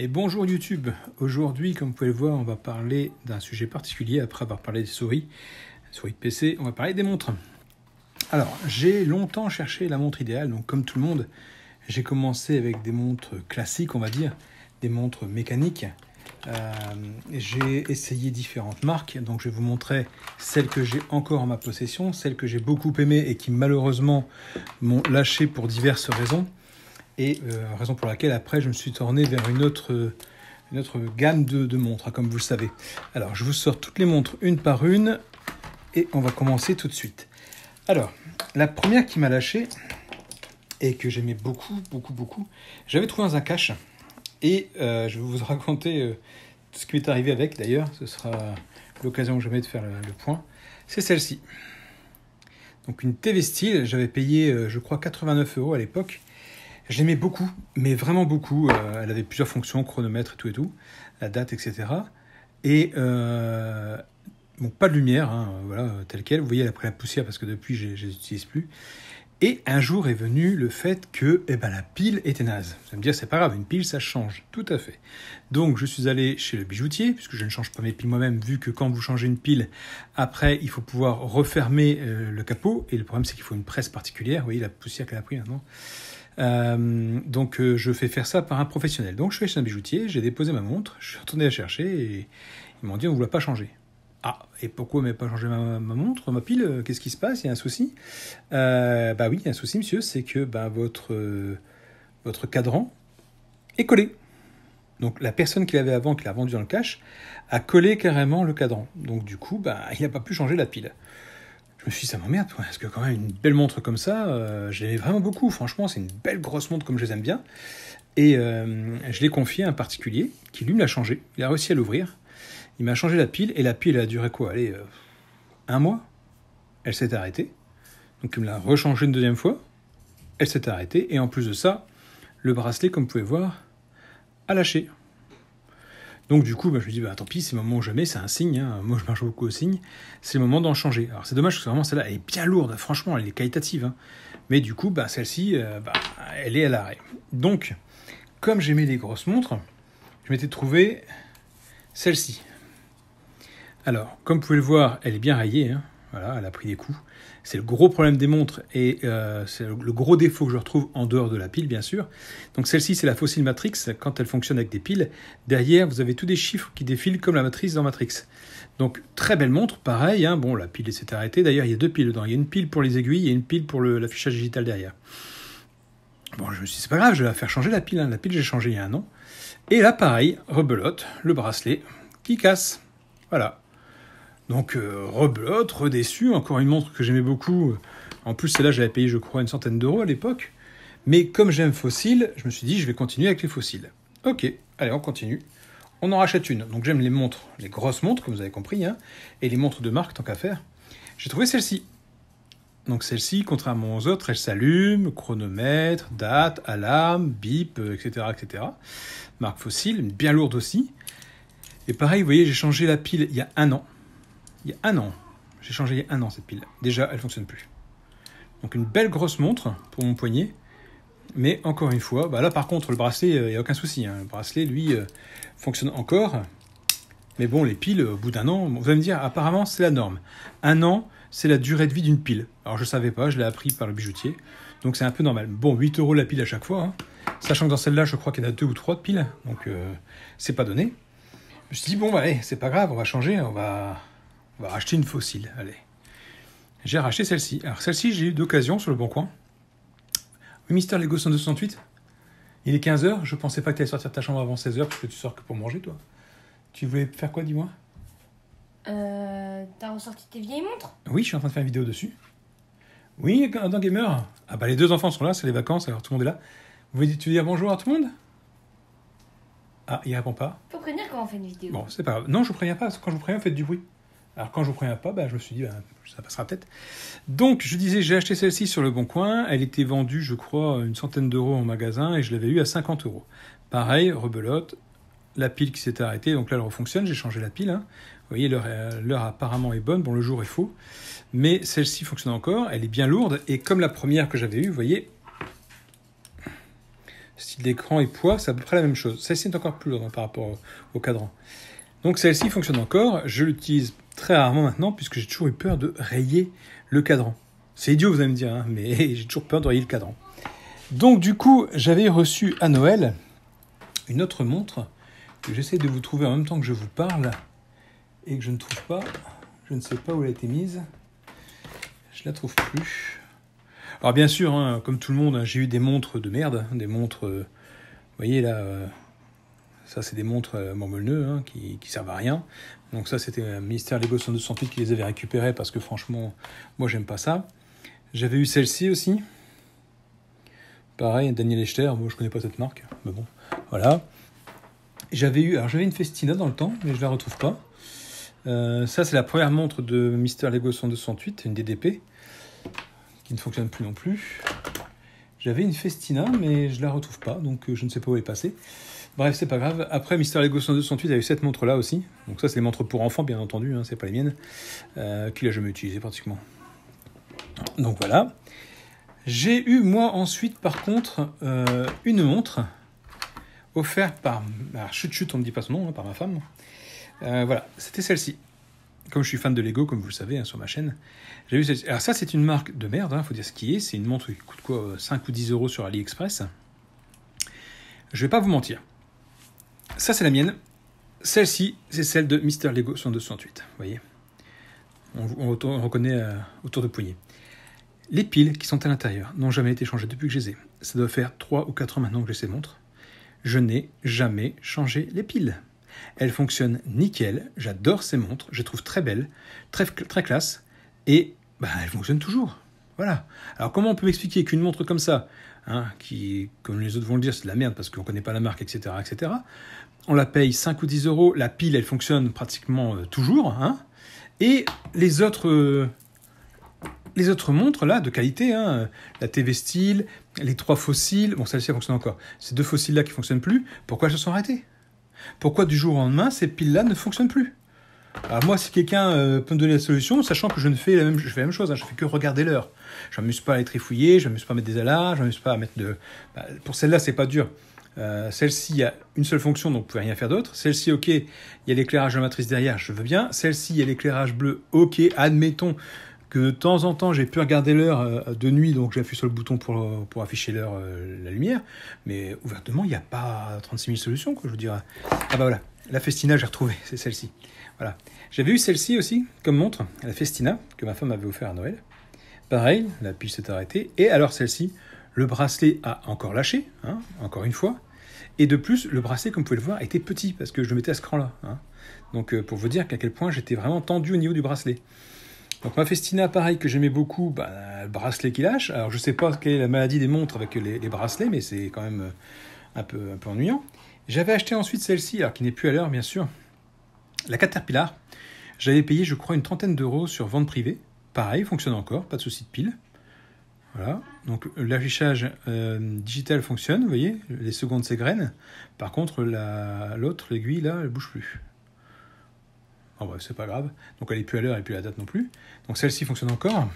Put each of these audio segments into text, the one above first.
Et bonjour YouTube. Aujourd'hui, comme vous pouvez le voir, on va parler d'un sujet particulier. Après avoir parlé des souris de PC, on va parler des montres. Alors, j'ai longtemps cherché la montre idéale. Donc, comme tout le monde, j'ai commencé avec des montres classiques, on va dire, des montres mécaniques. J'ai essayé différentes marques. Donc, je vais vous montrer celles que j'ai encore en ma possession, celles que j'ai beaucoup aimées et qui malheureusement m'ont lâché pour diverses raisons. Et raison pour laquelle, après, je me suis tourné vers une autre gamme de montres, comme vous le savez. Alors, je vous sors toutes les montres une par une, et on va commencer tout de suite. Alors, la première qui m'a lâché, et que j'aimais beaucoup, j'avais trouvé dans un cache, et je vais vous raconter tout ce qui m'est arrivé avec, d'ailleurs. Ce sera l'occasion jamais de faire le point. C'est celle-ci. Donc, une TV Style, j'avais payé, je crois, 89 € à l'époque. Je l'aimais beaucoup, mais vraiment beaucoup. Elle avait plusieurs fonctions, chronomètre et tout, la date, etc. Et bon, pas de lumière, hein, voilà, telle quelle. Vous voyez, elle a pris la poussière parce que depuis, je ne les utilise plus. Et un jour est venu le fait que la pile était naze. Vous allez me dire, c'est pas grave, une pile, ça change. Tout à fait. Donc, je suis allé chez le bijoutier, puisque je ne change pas mes piles moi-même, vu que quand vous changez une pile, après, il faut pouvoir refermer le capot. Et le problème, c'est qu'il faut une presse particulière. Vous voyez la poussière qu'elle a pris maintenant. Donc je fais faire ça par un professionnel. Donc je suis chez un bijoutier, j'ai déposé ma montre, je suis retourné la chercher et ils m'ont dit on ne vous l'a pas changé. Ah, et pourquoi on ne m'a pas changé ma montre, ma pile? Qu'est-ce qui se passe? Il y a un souci? Oui, il y a un souci, monsieur, c'est que votre cadran est collé. Donc la personne qui l'avait avant, qui l'a vendu dans le cash, a collé carrément le cadran. Donc du coup, il n'a pas pu changer la pile. Je me suis dit, ça m'emmerde, parce que quand même une belle montre comme ça, je l'aimais vraiment beaucoup. Franchement, c'est une belle grosse montre comme je les aime bien. Et je l'ai confié à un particulier qui, lui, me l'a changé. Il a réussi à l'ouvrir. Il m'a changé la pile. Et la pile, elle a duré quoi? Allez, un mois. Elle s'est arrêtée. Donc, il me l'a rechangé une deuxième fois. Elle s'est arrêtée. Et en plus de ça, le bracelet, comme vous pouvez voir, a lâché. Donc du coup, je me dis, tant pis, c'est le moment ou jamais, c'est un signe, hein. Moi je marche beaucoup au signe, c'est le moment d'en changer. Alors c'est dommage parce que vraiment celle-là, elle est bien lourde, franchement, elle est qualitative, hein. Mais du coup, celle-ci, elle est à l'arrêt. Donc, comme j'aimais les grosses montres, je m'étais trouvé celle-ci. Alors, comme vous pouvez le voir, elle est bien rayée, hein. Voilà, elle a pris des coups. C'est le gros problème des montres et c'est le gros défaut que je retrouve en dehors de la pile, bien sûr. Donc celle-ci, c'est la Fossil Matrix. Quand elle fonctionne avec des piles, derrière, vous avez tous des chiffres qui défilent comme la matrice dans Matrix. Donc très belle montre, pareil. Hein. Bon, la pile s'est arrêtée. D'ailleurs, il y a deux piles dedans. Il y a une pile pour les aiguilles et une pile pour l'affichage digital derrière. Bon, je me suis dit, c'est pas grave, je vais la faire changer la pile. Hein. La pile, j'ai changé il y a un an. Et là, pareil, rebelote, le bracelet qui casse. Voilà. Donc, rebelote, redéçu, encore une montre que j'aimais beaucoup. En plus, celle-là, j'avais payé, je crois, 100 € à l'époque. Mais comme j'aime Fossil, je me suis dit, je vais continuer avec les fossiles. Ok, allez, on continue. On en rachète une. Donc, j'aime les montres, les grosses montres, comme vous avez compris, hein, et les montres de marque, tant qu'à faire. J'ai trouvé celle-ci. Donc, celle-ci, contrairement aux autres, elle s'allume, chronomètre, date, alarme, bip, etc., etc. Marque Fossil, bien lourde aussi. Et pareil, vous voyez, j'ai changé la pile il y a un an. Il y a un an. J'ai changé il y a un an cette pile. Déjà, elle ne fonctionne plus. Donc une belle grosse montre pour mon poignet. Mais encore une fois, là par contre, le bracelet, il n'y a aucun souci. Hein. Le bracelet, lui, fonctionne encore. Mais bon, les piles, au bout d'un an, vous allez me dire, apparemment, c'est la norme. Un an, c'est la durée de vie d'une pile. Alors je ne savais pas, je l'ai appris par le bijoutier. Donc c'est un peu normal. Bon, 8 € la pile à chaque fois. Hein. Sachant que dans celle-là, je crois qu'il y en a 2 ou 3 de piles. Donc c'est pas donné. Je me suis dit, bon, allez, c'est pas grave, on va changer, on va racheter une Fossil, allez. J'ai racheté celle-ci. Alors celle-ci, j'ai eu d'occasion sur le Bon Coin. Oui, Mister Lego 168, il est 15h, je pensais pas que tu allais sortir de ta chambre avant 16h, parce que tu sors que pour manger, toi. Tu voulais faire quoi, dis-moi? T'as ressorti tes vieilles montres? Oui, je suis en train de faire une vidéo dessus. Oui, dans Gamer. Les deux enfants sont là, c'est les vacances, alors tout le monde est là. Tu veux dire bonjour à tout le monde? Ah, il répond pas. Faut prévenir quand on fait une vidéo. Bon, c'est pas grave. Non, je vous préviens pas, parce que quand je vous préviens, faites du bruit. Alors quand je vous préviens pas, je me suis dit, ça passera peut-être. Donc, je disais, j'ai acheté celle-ci sur le Bon Coin. Elle était vendue, je crois, une centaine d'euros en magasin, et je l'avais eu à 50 €. Pareil, rebelote, la pile qui s'était arrêtée, donc là, elle refonctionne, j'ai changé la pile. Hein. Vous voyez, l'heure apparemment est bonne, bon, le jour est faux. Mais celle-ci fonctionne encore, elle est bien lourde, et comme la première que j'avais eue, vous voyez, Style d'écran et poids, c'est à peu près la même chose. Celle-ci est encore plus lourde par rapport au cadran. Donc celle-ci fonctionne encore. Je l'utilise très rarement maintenant puisque j'ai toujours eu peur de rayer le cadran. C'est idiot, vous allez me dire, hein, mais j'ai toujours peur de rayer le cadran. Donc du coup, j'avais reçu à Noël une autre montre que j'essaie de vous trouver en même temps que je vous parle et que je ne trouve pas. Je ne sais pas où elle a été mise. Je la trouve plus. Alors bien sûr, hein, comme tout le monde, hein, j'ai eu des montres de merde, des montres, vous voyez là, ça c'est des montres Montmelneux hein, qui servent à rien. Donc ça c'était un ministère Lego 10268 qui les avait récupérées parce que franchement, moi j'aime pas ça. J'avais eu celle-ci aussi. Pareil, Daniel Echter, moi je connais pas cette marque, mais bon, voilà. J'avais une Festina dans le temps, mais je la retrouve pas. Ça c'est la première montre de Mister Lego 10268, une DDP, qui ne fonctionne plus non plus. J'avais une Festina, mais je la retrouve pas, donc je ne sais pas où elle est passée. Bref, c'est pas grave. Après, Mister Lego 10268 a eu cette montre-là aussi. Donc ça, c'est les montres pour enfants, bien entendu, hein, c'est pas les miennes, qu'il a jamais utilisé pratiquement. Donc voilà. J'ai eu, moi, ensuite, par contre, une montre offerte par... Alors, chut, on ne dit pas son nom, hein, par ma femme. Voilà, c'était celle-ci. Comme je suis fan de Lego, comme vous le savez, hein, sur ma chaîne, j'ai eu celle-ci. Alors ça, c'est une marque de merde, hein, faut dire ce qui est. C'est une montre qui coûte quoi, 5 ou 10 euros sur AliExpress. Je vais pas vous mentir. Ça, c'est la mienne. Celle-ci, c'est celle de Mister Lego 10268. Vous voyez, on reconnaît autour de poignée. Les piles qui sont à l'intérieur n'ont jamais été changées depuis que je les ai. Ça doit faire 3 ou 4 ans maintenant que j'ai ces montres. Je n'ai jamais changé les piles. Elles fonctionnent nickel. J'adore ces montres. Je les trouve très belles, très classe. Et elles fonctionnent toujours. Voilà. Alors comment on peut m'expliquer qu'une montre comme ça, hein, qui, comme les autres vont le dire, c'est de la merde parce qu'on ne connaît pas la marque, etc., etc., on la paye 5 ou 10 euros. La pile, elle fonctionne pratiquement toujours. Hein, et les autres montres là de qualité, hein, la TV Style, les 3 fossiles, bon celle-ci fonctionne encore, ces 2 fossiles là qui fonctionnent plus, pourquoi elles se sont arrêtées? Pourquoi du jour au lendemain ces piles là ne fonctionnent plus? Alors moi, si quelqu'un peut me donner la solution, sachant que je fais la même chose, hein, je fais que regarder l'heure. Je m'amuse pas à les trifouiller, je m'amuse pas à mettre des alarmes, je m'amuse pas à mettre de... pour celle-là, c'est pas dur. Celle-ci, il y a une seule fonction, donc vous pouvez rien faire d'autre. Celle-ci, ok, il y a l'éclairage de matrice derrière, je veux bien. Celle-ci, il y a l'éclairage bleu, ok, admettons que de temps en temps, j'ai pu regarder l'heure de nuit, donc j'appuie sur le bouton pour afficher l'heure, la lumière. Mais ouvertement, il n'y a pas 36 000 solutions, quoi, je vous dirais. Ah bah voilà, la Festina, j'ai retrouvé, c'est celle-ci. Voilà. J'avais eu celle-ci aussi, comme montre, la Festina, que ma femme m'avait offert à Noël. Pareil, la pile s'est arrêtée. Et alors celle-ci, le bracelet a encore lâché, hein, encore une fois. Et de plus, le bracelet, comme vous pouvez le voir, était petit, parce que je le mettais à ce cran-là. Hein. Donc pour vous dire qu'à quel point j'étais vraiment tendu au niveau du bracelet. Donc ma Festina, pareil, que j'aimais beaucoup, le bracelet qui lâche. Alors je ne sais pas quelle est la maladie des montres avec les bracelets, mais c'est quand même un peu ennuyant. J'avais acheté ensuite celle-ci, alors qui n'est plus à l'heure, bien sûr, la Caterpillar. J'avais payé, je crois, une 30aine d'euros sur vente privée. Pareil, fonctionne encore, pas de souci de pile. Voilà, donc l'affichage digital fonctionne, vous voyez, les secondes s'égrènent. Par contre, l'autre, l'aiguille, là, elle bouge plus. Oh bref, c'est pas grave. Donc elle n'est plus à l'heure, elle n'est plus à la date non plus. Donc celle-ci fonctionne encore.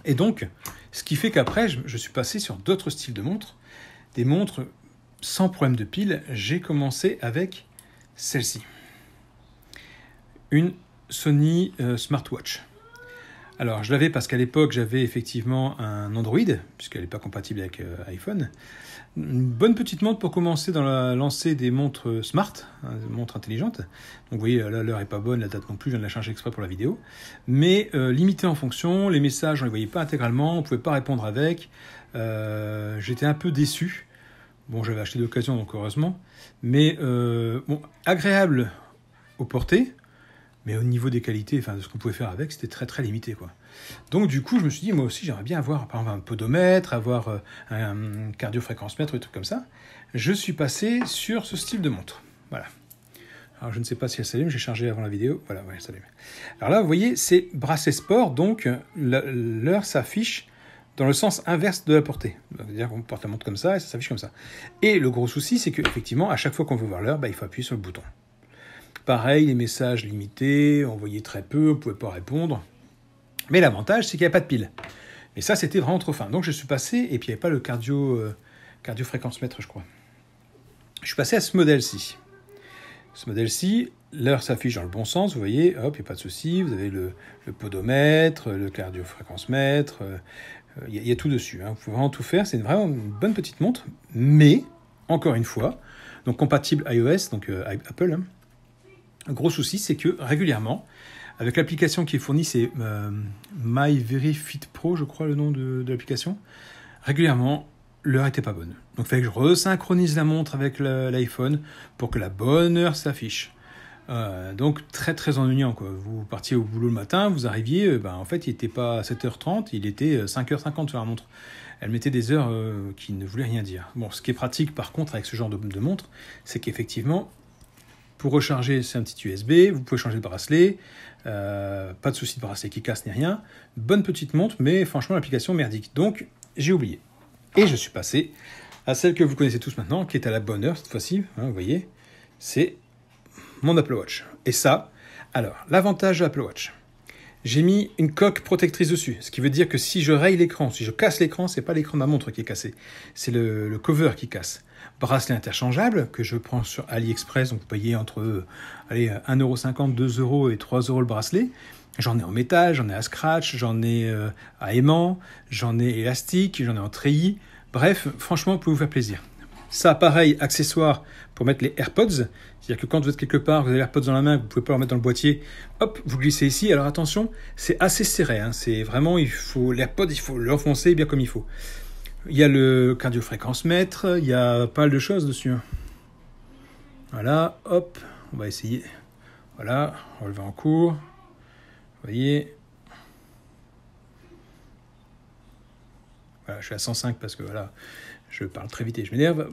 Et donc, ce qui fait qu'après, je suis passé sur d'autres styles de montres. Des montres sans problème de pile. J'ai commencé avec celle-ci. Une Sony Smartwatch. Alors, je l'avais parce qu'à l'époque, j'avais effectivement un Android, puisqu'elle n'est pas compatible avec iPhone. Une bonne petite montre pour commencer dans la lancée des montres smart, hein, des montres intelligentes. Donc, vous voyez, là, l'heure n'est pas bonne, la date non plus, je viens de la changer exprès pour la vidéo. Mais limitée en fonction, les messages, on ne les voyait pas intégralement, on ne pouvait pas répondre avec. J'étais un peu déçu. Bon, j'avais acheté d'occasion, donc heureusement. Mais bon, agréable au porté. Mais au niveau des qualités, enfin de ce qu'on pouvait faire avec, c'était très très limité, quoi. Donc du coup, je me suis dit, moi aussi, j'aimerais bien avoir par exemple un podomètre, avoir un cardio-fréquence-mètre, des trucs comme ça. Je suis passé sur ce style de montre. Voilà. Alors je ne sais pas si elle s'allume, j'ai chargé avant la vidéo. Voilà, ouais, elle s'allume. Alors là, vous voyez, c'est bracelet sport, donc l'heure s'affiche dans le sens inverse de la portée. C'est-à-dire qu'on porte la montre comme ça et ça s'affiche comme ça. Et le gros souci, c'est qu'effectivement, à chaque fois qu'on veut voir l'heure, il faut appuyer sur le bouton. Pareil, les messages limités, on voyait très peu, on ne pouvait pas répondre. Mais l'avantage, c'est qu'il n'y a pas de pile. Mais ça, c'était vraiment trop fin. Donc je suis passé, et puis il n'y avait pas le cardio cardio-fréquence-mètre, je crois. Je suis passé à ce modèle-ci. Ce modèle-ci, l'heure s'affiche dans le bon sens, vous voyez, hop, il n'y a pas de souci. Vous avez le podomètre, le cardio-fréquence-mètre, il y a tout dessus. Vous pouvez vraiment tout faire. C'est vraiment une bonne petite montre, mais, encore une fois, donc compatible iOS, donc Apple. Un gros souci, c'est que régulièrement, avec l'application qui est fournie, c'est My Very Fit Pro, je crois le nom de l'application, régulièrement, l'heure n'était pas bonne. Donc il fallait que je resynchronise la montre avec l'iPhone pour que la bonne heure s'affiche. Donc très très ennuyant, quoi. Vous partiez au boulot le matin, vous arriviez, en fait il n'était pas 7h30, il était 5h50 sur la montre. Elle mettait des heures qui ne voulaient rien dire. Bon, ce qui est pratique par contre avec ce genre de montre, c'est qu'effectivement, pour recharger, c'est un petit USB, vous pouvez changer de bracelet, pas de souci de bracelet qui casse ni rien. Bonne petite montre, mais franchement l'application merdique. Donc j'ai oublié. Et je suis passé à celle que vous connaissez tous maintenant, qui est à la bonne heure cette fois-ci, vous voyez, c'est mon Apple Watch. Et ça, alors, l'avantage de l'Apple Watch, j'ai mis une coque protectrice dessus, ce qui veut dire que si je raye l'écran, si je casse l'écran, c'est pas l'écran de ma montre qui est cassé, c'est le cover qui casse. Bracelet interchangeable que je prends sur AliExpress, donc vous payez entre 1,50€, 2€ et 3€ le bracelet. J'en ai en métal, j'en ai à scratch, j'en ai à aimant, j'en ai élastique, j'en ai en treillis. Bref, franchement, vous pouvez vous faire plaisir. Ça, pareil, accessoire pour mettre les AirPods. C'est-à-dire que quand vous êtes quelque part, vous avez les AirPods dans la main, vous ne pouvez pas leur mettre dans le boîtier, hop, vous glissez ici. Alors attention, c'est assez serré. C'est vraiment, l'AirPod, il faut l'enfoncer bien comme il faut. Il y a le cardio-fréquence-mètre, il y a pas mal de choses dessus. Voilà, hop, on va essayer. Voilà, relever en cours. Vous voyez, voilà, je suis à 105 parce que voilà, je parle très vite et je m'énerve.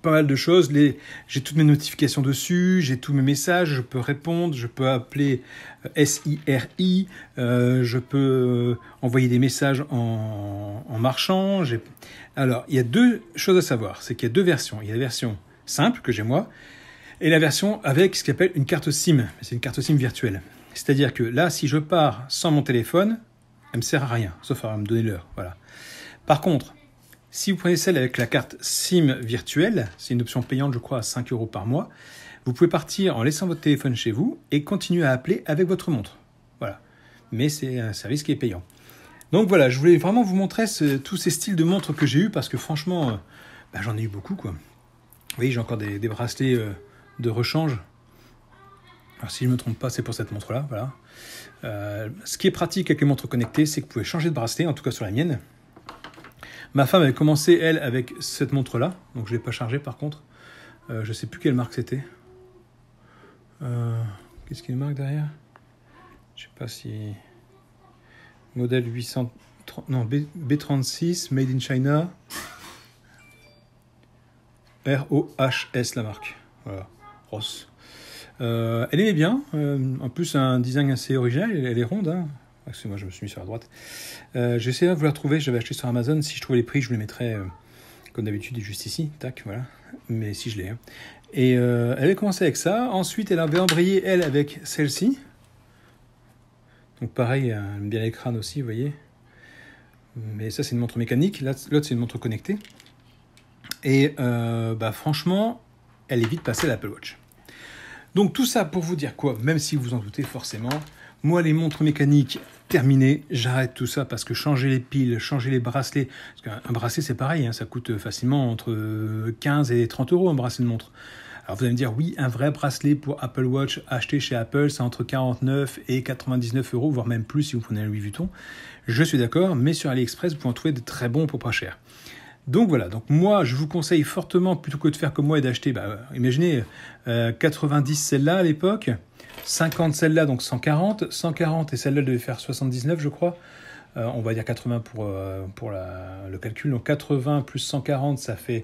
Pas mal de choses. J'ai toutes mes notifications dessus, j'ai tous mes messages, je peux répondre, je peux appeler SIRI, je peux envoyer des messages en marchant. Alors, il y a deux choses à savoir. C'est qu'il y a deux versions. Il y a la version simple que j'ai moi et la version avec ce qu'on appelle une carte SIM. C'est une carte SIM virtuelle. C'est-à-dire que là, si je pars sans mon téléphone, elle ne me sert à rien, sauf à me donner l'heure. Voilà. Par contre, si vous prenez celle avec la carte SIM virtuelle, c'est une option payante, je crois, à 5€ par mois, vous pouvez partir en laissant votre téléphone chez vous et continuer à appeler avec votre montre. Voilà. Mais c'est un service qui est payant. Donc voilà, je voulais vraiment vous montrer tous ces styles de montres que j'ai eu parce que franchement, j'en ai eu beaucoup, quoi. Vous voyez, j'ai encore des bracelets de rechange. Alors, si je ne me trompe pas, c'est pour cette montre-là. Voilà. Ce qui est pratique avec les montres connectées, c'est que vous pouvez changer de bracelet, en tout cas sur la mienne. Ma femme avait commencé, elle, avec cette montre-là. Donc, je ne l'ai pas chargée, par contre. Je ne sais plus quelle marque c'était. Qu'est-ce qu'il y a une marque derrière? Je ne sais pas si... Modèle 800... Non, B36, Made in China. ROHS, la marque. Voilà. Ross. Elle aimait bien, en plus un design assez original, elle est ronde, hein. Excusez-moi, je me suis mis sur la droite. J'ai essayé de vous la trouver, j'avais acheté sur Amazon, si je trouvais les prix, je vous les mettrais comme d'habitude juste ici, tac, voilà, mais si je l'ai. Hein. Et elle avait commencé avec ça, ensuite elle avait embrayé elle avec celle-ci, donc pareil, elle aime bien les crânes aussi, vous voyez, mais ça c'est une montre mécanique, l'autre c'est une montre connectée, et franchement, elle est vite passée à l'Apple Watch. Donc tout ça pour vous dire quoi, même si vous en doutez forcément, moi les montres mécaniques terminées, j'arrête tout ça parce que changer les piles, changer les bracelets, parce qu'un bracelet c'est pareil, hein, ça coûte facilement entre 15 et 30€ un bracelet de montre. Alors vous allez me dire, oui, un vrai bracelet pour Apple Watch acheté chez Apple, c'est entre 49 et 99€, voire même plus si vous prenez un Louis Vuitton. Je suis d'accord, mais sur AliExpress, vous pouvez en trouver de très bons pour pas cher. Donc voilà, donc moi je vous conseille fortement, plutôt que de faire comme moi et d'acheter, imaginez 90 celle-là à l'époque, 50 celle-là, donc 140, 140 et celle-là devait faire 79 je crois, on va dire 80 pour le calcul, donc 80 plus 140 ça fait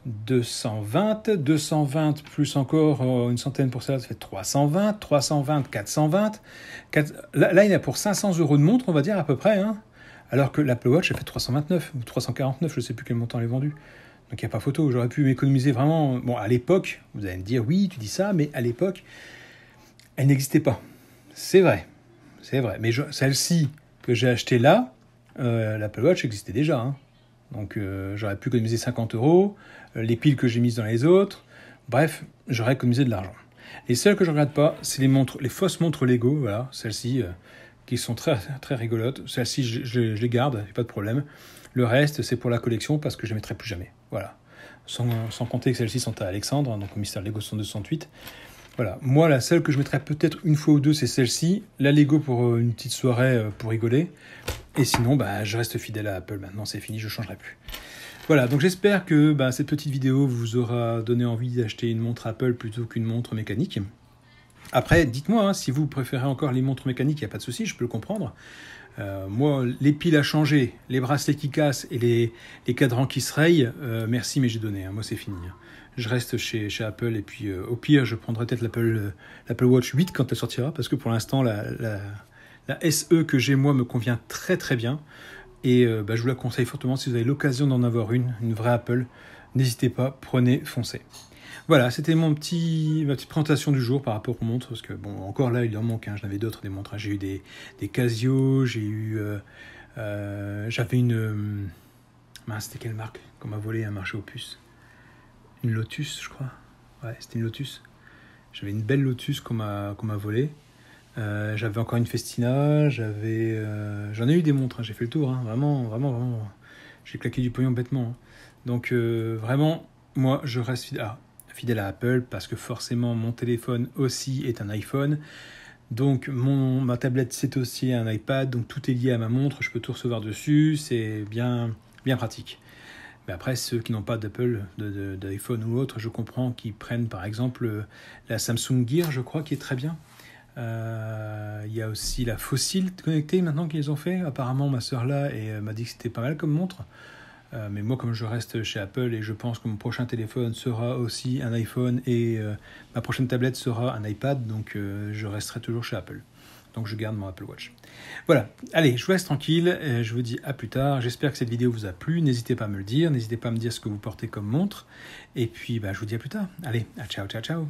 220, 220 plus encore une centaine pour celle-là, ça fait 320, 320, 420, là il y en a pour 500€ de montre on va dire à peu près, hein. Alors que l'Apple Watch, elle fait 329 ou 349, je ne sais plus quel montant elle est vendue. Donc il n'y a pas photo, j'aurais pu m'économiser vraiment... Bon, à l'époque, vous allez me dire, oui, tu dis ça, mais à l'époque, elle n'existait pas. C'est vrai. Mais celle-ci que j'ai achetée là, l'Apple Watch existait déjà. Hein. Donc j'aurais pu économiser 50 €, les piles que j'ai mises dans les autres, bref, j'aurais économisé de l'argent. Les seules que je ne regrette pas, c'est les fausses montres Lego, voilà, celles-ci, qui sont très, très rigolotes. Celles-ci, je les garde, pas de problème. Le reste, c'est pour la collection parce que je ne les mettrai plus jamais. Voilà. Sans compter que celles-ci sont à Alexandre, hein, donc au Mystère Lego 168. Voilà. Moi, la seule que je mettrai peut-être une fois ou deux, c'est celle-ci. La Lego pour une petite soirée pour rigoler. Et sinon, je reste fidèle à Apple. Maintenant, c'est fini, je ne changerai plus. Voilà, donc j'espère que cette petite vidéo vous aura donné envie d'acheter une montre Apple plutôt qu'une montre mécanique. Après, dites-moi, si vous préférez encore les montres mécaniques, il n'y a pas de souci, je peux le comprendre. Moi, les piles à changer, les bracelets qui cassent et les cadrans qui se rayent, merci, mais j'ai donné, moi c'est fini. Je reste chez Apple et puis au pire, je prendrai peut-être l'Apple Watch 8 quand elle sortira, parce que pour l'instant, la SE que j'ai moi me convient très très bien. Et je vous la conseille fortement si vous avez l'occasion d'en avoir une vraie Apple. N'hésitez pas, prenez, foncez. Voilà, c'était ma petite présentation du jour par rapport aux montres, parce que encore là, il en manque, j'en avais d'autres des montres. J'ai eu des Casio, j'ai eu... j'avais une... c'était quelle marque qu'on m'a volé à un marché aux puces? Une Lotus, je crois. Ouais, c'était une Lotus. J'avais une belle Lotus qu'on m'a volée. J'avais encore une Festina, j'en ai eu des montres, j'ai fait le tour, vraiment, j'ai claqué du pognon bêtement. Donc vraiment, moi je reste fidèle à Apple parce que forcément mon téléphone aussi est un iPhone, donc ma tablette c'est aussi un iPad, donc tout est lié à ma montre, je peux tout recevoir dessus, c'est bien pratique. Mais après, ceux qui n'ont pas d'Apple, d'iPhone ou autre, je comprends qu'ils prennent par exemple la Samsung Gear, je crois, qui est très bien. Il y a aussi la Fossil connectée maintenant qu'ils ont fait. Apparemment, ma soeur là m'a dit que c'était pas mal comme montre. Mais moi, comme je reste chez Apple et je pense que mon prochain téléphone sera aussi un iPhone et ma prochaine tablette sera un iPad, donc je resterai toujours chez Apple. Donc je garde mon Apple Watch. Voilà, allez, je vous laisse tranquille, je vous dis à plus tard. J'espère que cette vidéo vous a plu, n'hésitez pas à me le dire, n'hésitez pas à me dire ce que vous portez comme montre. Et puis je vous dis à plus tard. Allez, ciao.